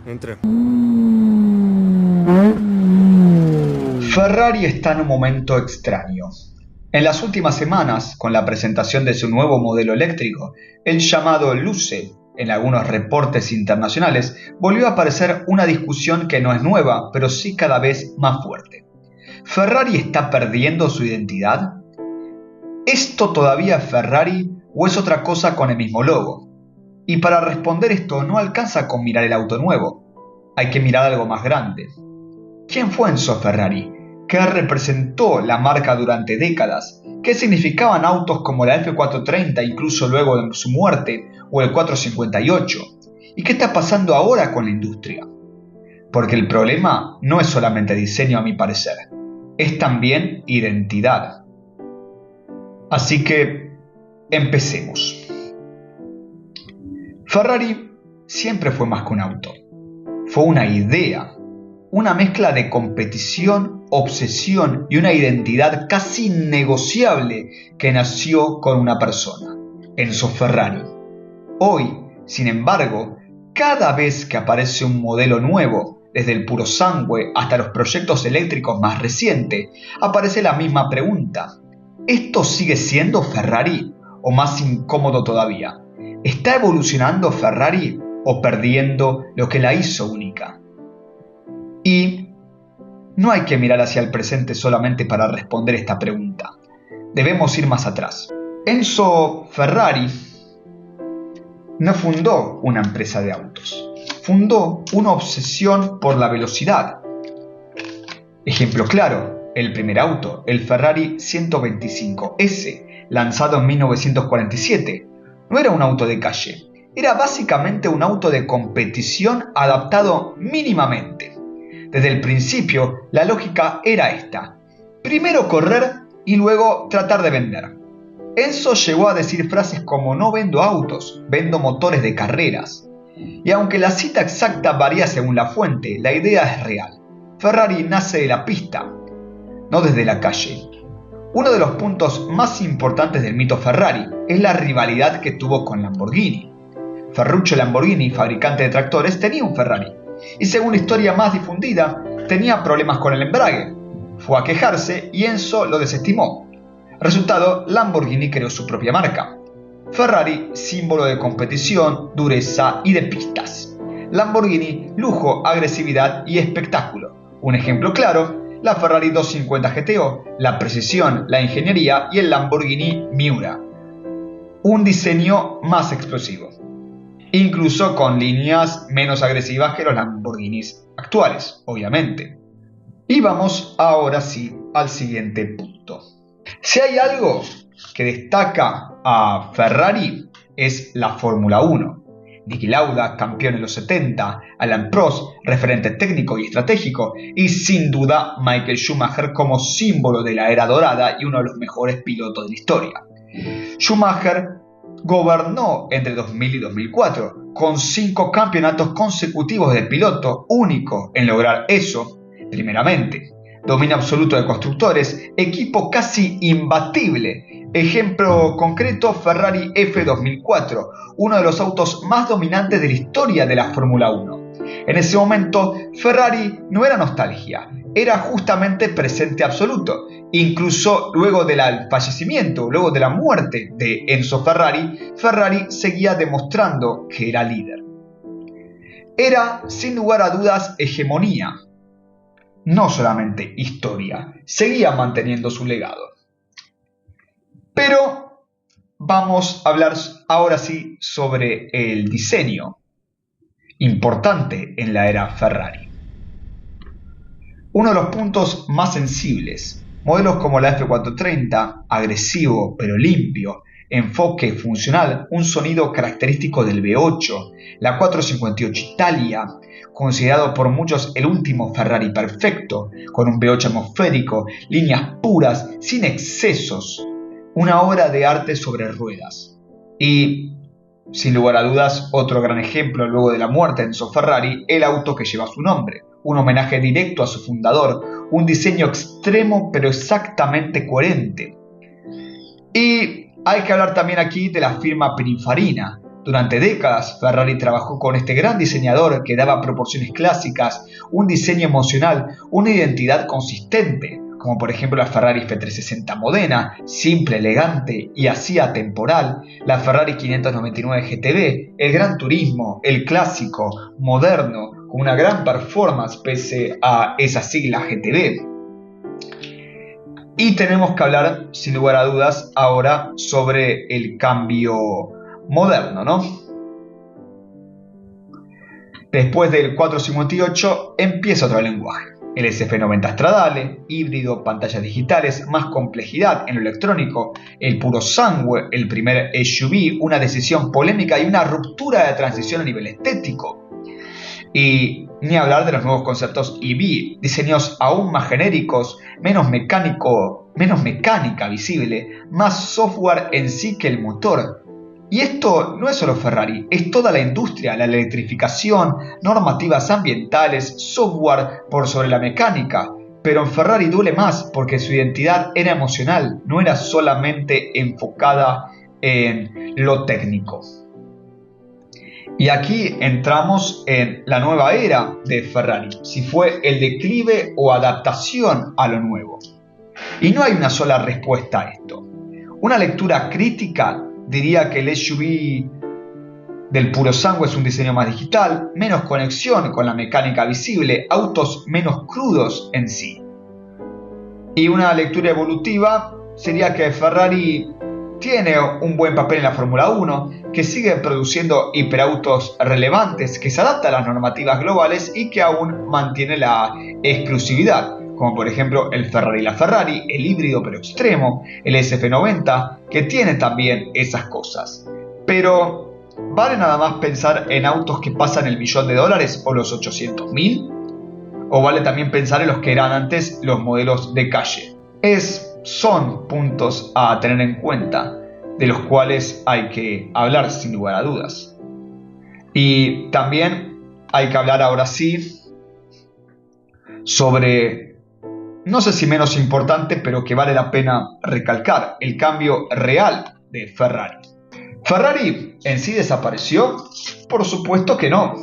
Entre. Ferrari está en un momento extraño. En las últimas semanas, con la presentación de su nuevo modelo eléctrico, el llamado Lucid, en algunos reportes internacionales, volvió a aparecer una discusión que no es nueva, pero sí cada vez más fuerte. ¿Ferrari está perdiendo su identidad? ¿Esto todavía es Ferrari o es otra cosa con el mismo logo? Y para responder esto no alcanza con mirar el auto nuevo, hay que mirar algo más grande. ¿Quién fue Enzo Ferrari? ¿Qué representó la marca durante décadas? ¿Qué significaban autos como la F430 incluso luego de su muerte o el 458? ¿Y qué está pasando ahora con la industria? Porque el problema no es solamente diseño a mi parecer, es también identidad. Así que empecemos. Ferrari siempre fue más que un auto, fue una idea, una mezcla de competición, obsesión y una identidad casi innegociable que nació con una persona, Enzo Ferrari. Hoy, sin embargo, cada vez que aparece un modelo nuevo, desde el puro sangue hasta los proyectos eléctricos más recientes, aparece la misma pregunta. ¿Esto sigue siendo Ferrari o más incómodo todavía? ¿Está evolucionando Ferrari o perdiendo lo que la hizo única? Y no hay que mirar hacia el presente solamente para responder esta pregunta. Debemos ir más atrás. Enzo Ferrari no fundó una empresa de autos. Fundó una obsesión por la velocidad. Ejemplo claro, el primer auto, el Ferrari 125S, lanzado en 1947, no era un auto de calle. Era básicamente un auto de competición adaptado mínimamente. Desde el principio, la lógica era esta. Primero correr y luego tratar de vender. Enzo llegó a decir frases como no vendo autos, vendo motores de carreras. Y aunque la cita exacta varía según la fuente, la idea es real. Ferrari nace de la pista, no desde la calle. Uno de los puntos más importantes del mito Ferrari es la rivalidad que tuvo con Lamborghini. Ferruccio Lamborghini, fabricante de tractores, tenía un Ferrari. Y según la historia más difundida, tenía problemas con el embrague. Fue a quejarse y Enzo lo desestimó. Resultado, Lamborghini creó su propia marca. Ferrari, símbolo de competición, dureza y de pistas. Lamborghini, lujo, agresividad y espectáculo. Un ejemplo claro, la Ferrari 250 GTO, la precisión, la ingeniería y el Lamborghini Miura. Un diseño más explosivo. Incluso con líneas menos agresivas que los Lamborghinis actuales, obviamente. Y vamos ahora sí al siguiente punto. Si hay algo que destaca a Ferrari es la Fórmula 1. Niki Lauda, campeón en los 70, Alain Prost, referente técnico y estratégico, y sin duda Michael Schumacher como símbolo de la era dorada y uno de los mejores pilotos de la historia. Schumacher gobernó entre 2000 y 2004, con 5 campeonatos consecutivos de piloto, único en lograr eso, primeramente. Dominio absoluto de constructores, equipo casi imbatible. Ejemplo concreto, Ferrari F2004, uno de los autos más dominantes de la historia de la Fórmula 1. En ese momento, Ferrari no era nostalgia, era justamente presente absoluto. Incluso luego del fallecimiento, luego de la muerte de Enzo Ferrari, Ferrari seguía demostrando que era líder. Era, sin lugar a dudas, hegemonía. No solamente historia, seguía manteniendo su legado. Pero vamos a hablar ahora sí sobre el diseño, importante en la era Ferrari. Uno de los puntos más sensibles, modelos como la F430, agresivo pero limpio, enfoque funcional, un sonido característico del V8, la 458 Italia, considerado por muchos el último Ferrari perfecto, con un V8 atmosférico, líneas puras, sin excesos, una obra de arte sobre ruedas. Y, sin lugar a dudas, otro gran ejemplo luego de la muerte de Enzo Ferrari, el auto que lleva su nombre, un homenaje directo a su fundador, un diseño extremo pero exactamente coherente. Y hay que hablar también aquí de la firma Pininfarina. Durante décadas, Ferrari trabajó con este gran diseñador que daba proporciones clásicas, un diseño emocional, una identidad consistente, como por ejemplo la Ferrari F360 Modena, simple, elegante y así atemporal, la Ferrari 599 GTB, el Gran Turismo, el clásico, moderno, con una gran performance pese a esa sigla GTB. Y tenemos que hablar, sin lugar a dudas, ahora sobre el cambio moderno, ¿no? Después del 458 empieza otro lenguaje. El SF90 Stradale, híbrido, pantallas digitales, más complejidad en lo electrónico, el puro sangue, el primer SUV, una decisión polémica y una ruptura de transición a nivel estético. Y ni hablar de los nuevos conceptos EV, diseños aún más genéricos, menos mecánica visible, más software en sí que el motor. Y esto no es solo Ferrari, es toda la industria, la electrificación, normativas ambientales, software por sobre la mecánica. Pero en Ferrari duele más porque su identidad era emocional, no era solamente enfocada en lo técnico. Y aquí entramos en la nueva era de Ferrari, si fue el declive o adaptación a lo nuevo. Y no hay una sola respuesta a esto. Una lectura crítica diría que el SUV del puro sangue es un diseño más digital, menos conexión con la mecánica visible, autos menos crudos en sí. Y una lectura evolutiva sería que Ferrari tiene un buen papel en la Fórmula 1, que sigue produciendo hiperautos relevantes, que se adapta a las normativas globales y que aún mantiene la exclusividad, como por ejemplo el Ferrari LaFerrari, el híbrido pero extremo, el SF90, que tiene también esas cosas. Pero, ¿vale nada más pensar en autos que pasan el $1.000.000 o los 800.000? ¿O vale también pensar en los que eran antes los modelos de calle? Son puntos a tener en cuenta, de los cuales hay que hablar sin lugar a dudas. Y también hay que hablar ahora sí sobre, no sé si menos importante, pero que vale la pena recalcar, el cambio real de Ferrari. ¿Ferrari en sí desapareció? Por supuesto que no.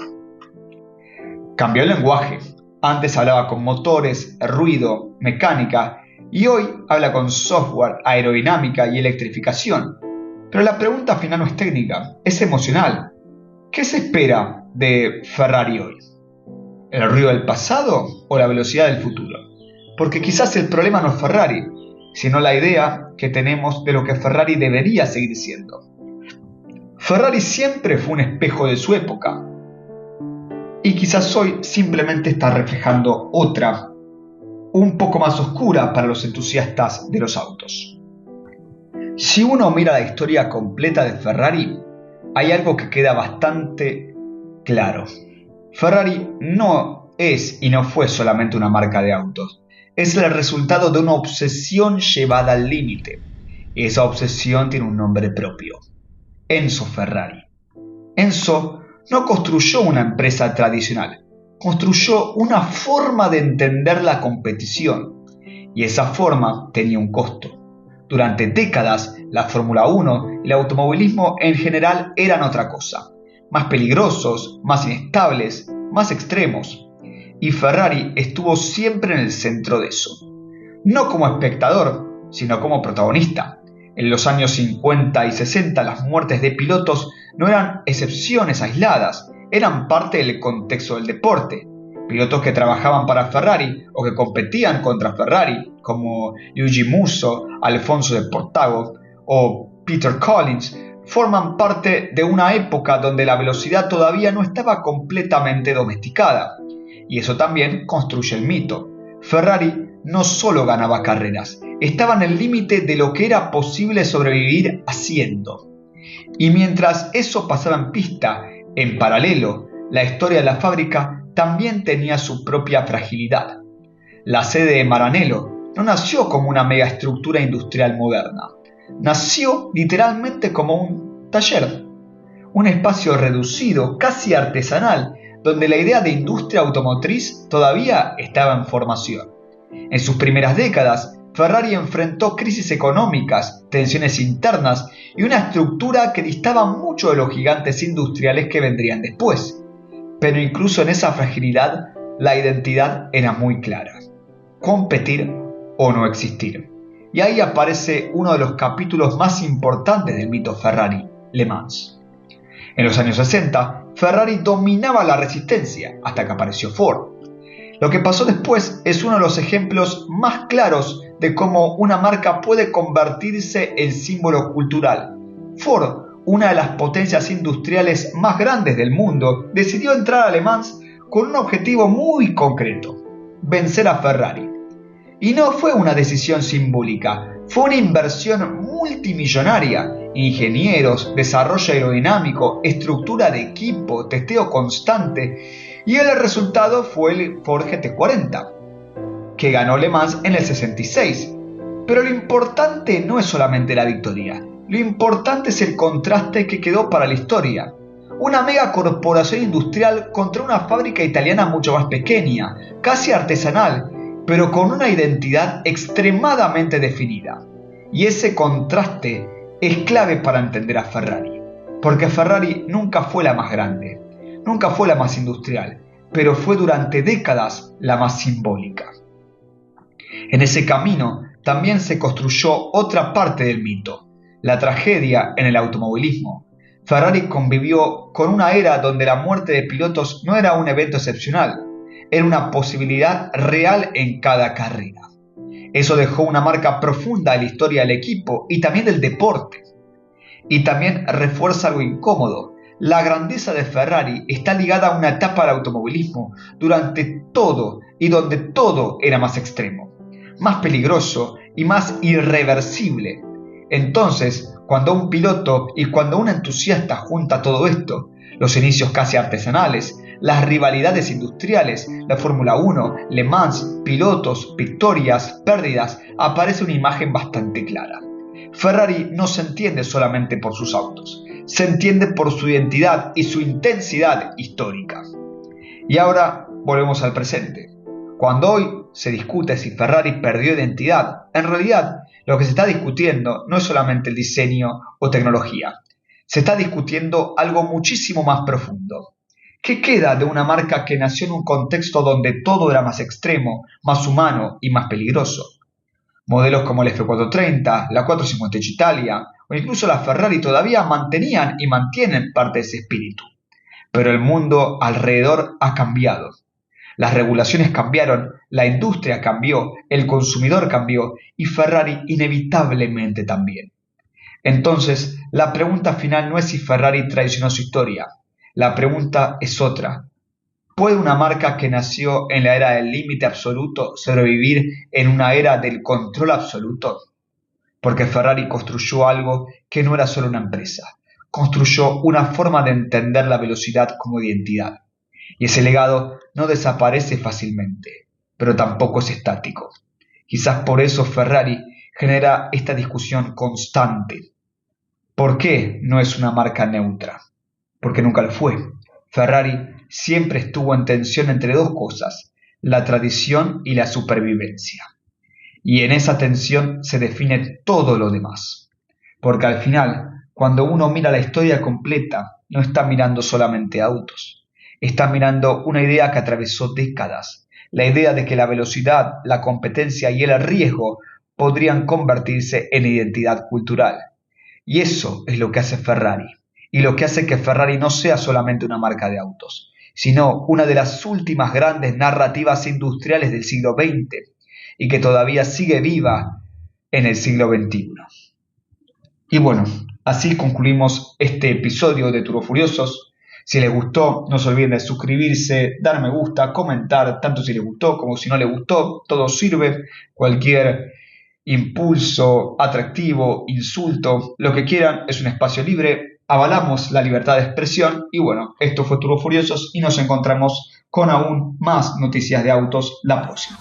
Cambió el lenguaje. Antes hablaba con motores, ruido, mecánica, y hoy habla con software, aerodinámica y electrificación. Pero la pregunta final no es técnica, es emocional. ¿Qué se espera de Ferrari hoy? ¿El ruido del pasado o la velocidad del futuro? Porque quizás el problema no es Ferrari, sino la idea que tenemos de lo que Ferrari debería seguir siendo. Ferrari siempre fue un espejo de su época, y quizás hoy simplemente está reflejando otra, un poco más oscura para los entusiastas de los autos. Si uno mira la historia completa de Ferrari, hay algo que queda bastante claro. Ferrari no es y no fue solamente una marca de autos, es el resultado de una obsesión llevada al límite. Esa obsesión tiene un nombre propio: Enzo Ferrari. Enzo no construyó una empresa tradicional, construyó una forma de entender la competición, y esa forma tenía un costo. Durante décadas, la Fórmula 1 y el automovilismo en general eran otra cosa, más peligrosos, más inestables, más extremos, y Ferrari estuvo siempre en el centro de eso. No como espectador, sino como protagonista. En los años 50 y 60 las muertes de pilotos no eran excepciones aisladas, eran parte del contexto del deporte. Pilotos que trabajaban para Ferrari o que competían contra Ferrari, como Luigi Musso, Alfonso de Portago o Peter Collins, forman parte de una época donde la velocidad todavía no estaba completamente domesticada. Y eso también construye el mito. Ferrari no solo ganaba carreras, estaba en el límite de lo que era posible sobrevivir haciendo. Y mientras eso pasaba en pista, en paralelo, la historia de la fábrica también tenía su propia fragilidad. La sede de Maranello no nació como una megaestructura industrial moderna. Nació literalmente como un taller. Un espacio reducido, casi artesanal, donde la idea de industria automotriz todavía estaba en formación. En sus primeras décadas, Ferrari enfrentó crisis económicas, tensiones internas y una estructura que distaba mucho de los gigantes industriales que vendrían después. Pero incluso en esa fragilidad, la identidad era muy clara: competir o no existir. Y ahí aparece uno de los capítulos más importantes del mito Ferrari, Le Mans. En los años 60, Ferrari dominaba la resistencia hasta que apareció Ford. Lo que pasó después es uno de los ejemplos más claros de cómo una marca puede convertirse en símbolo cultural. Ford, una de las potencias industriales más grandes del mundo, decidió entrar a Le Mans con un objetivo muy concreto: vencer a Ferrari. Y no fue una decisión simbólica, fue una inversión multimillonaria: ingenieros, desarrollo aerodinámico, estructura de equipo, testeo constante, y el resultado fue el Ford GT40, que ganó Le Mans en el 66. Pero lo importante no es solamente la victoria, lo importante es el contraste que quedó para la historia. Una mega corporación industrial contra una fábrica italiana mucho más pequeña, casi artesanal, pero con una identidad extremadamente definida. Y ese contraste es clave para entender a Ferrari, porque Ferrari nunca fue la más grande, nunca fue la más industrial, pero fue durante décadas la más simbólica. En ese camino también se construyó otra parte del mito: la tragedia en el automovilismo. Ferrari convivió con una era donde la muerte de pilotos no era un evento excepcional, era una posibilidad real en cada carrera. Eso dejó una marca profunda en la historia del equipo y también del deporte. Y también refuerza algo incómodo: la grandeza de Ferrari está ligada a una etapa del automovilismo durante todo y donde todo era más extremo, más peligroso y más irreversible. Entonces, cuando un piloto y cuando un entusiasta junta todo esto, los inicios casi artesanales, las rivalidades industriales, la Fórmula 1, Le Mans, pilotos, victorias, pérdidas, aparece una imagen bastante clara. Ferrari no se entiende solamente por sus autos, se entiende por su identidad y su intensidad histórica. Y ahora volvemos al presente. Cuando hoy se discute si Ferrari perdió identidad, en realidad lo que se está discutiendo no es solamente el diseño o tecnología. Se está discutiendo algo muchísimo más profundo. ¿Qué queda de una marca que nació en un contexto donde todo era más extremo, más humano y más peligroso? Modelos como el F430, la 458 Italia o incluso la Ferrari todavía mantenían y mantienen parte de ese espíritu. Pero el mundo alrededor ha cambiado. Las regulaciones cambiaron, la industria cambió, el consumidor cambió y Ferrari inevitablemente también. Entonces, la pregunta final no es si Ferrari traicionó su historia. La pregunta es otra: ¿puede una marca que nació en la era del límite absoluto sobrevivir en una era del control absoluto? Porque Ferrari construyó algo que no era solo una empresa, construyó una forma de entender la velocidad como identidad. Y ese legado no desaparece fácilmente, pero tampoco es estático. Quizás por eso Ferrari genera esta discusión constante. ¿Por qué no es una marca neutra? Porque nunca lo fue. Ferrari siempre estuvo en tensión entre dos cosas: la tradición y la supervivencia. Y en esa tensión se define todo lo demás. Porque al final, cuando uno mira la historia completa, no está mirando solamente autos. Está mirando una idea que atravesó décadas. La idea de que la velocidad, la competencia y el riesgo podrían convertirse en identidad cultural. Y eso es lo que hace Ferrari. Y lo que hace que Ferrari no sea solamente una marca de autos, sino una de las últimas grandes narrativas industriales del siglo XX y que todavía sigue viva en el siglo XXI. Y bueno, así concluimos este episodio de Turbofuriosos. Si les gustó, no se olviden de suscribirse, dar me gusta, comentar, tanto si les gustó como si no les gustó, todo sirve. Cualquier impulso, atractivo, insulto, lo que quieran, es un espacio libre. Avalamos la libertad de expresión y bueno, esto fue Turbofuriosos y nos encontramos con aún más noticias de autos la próxima.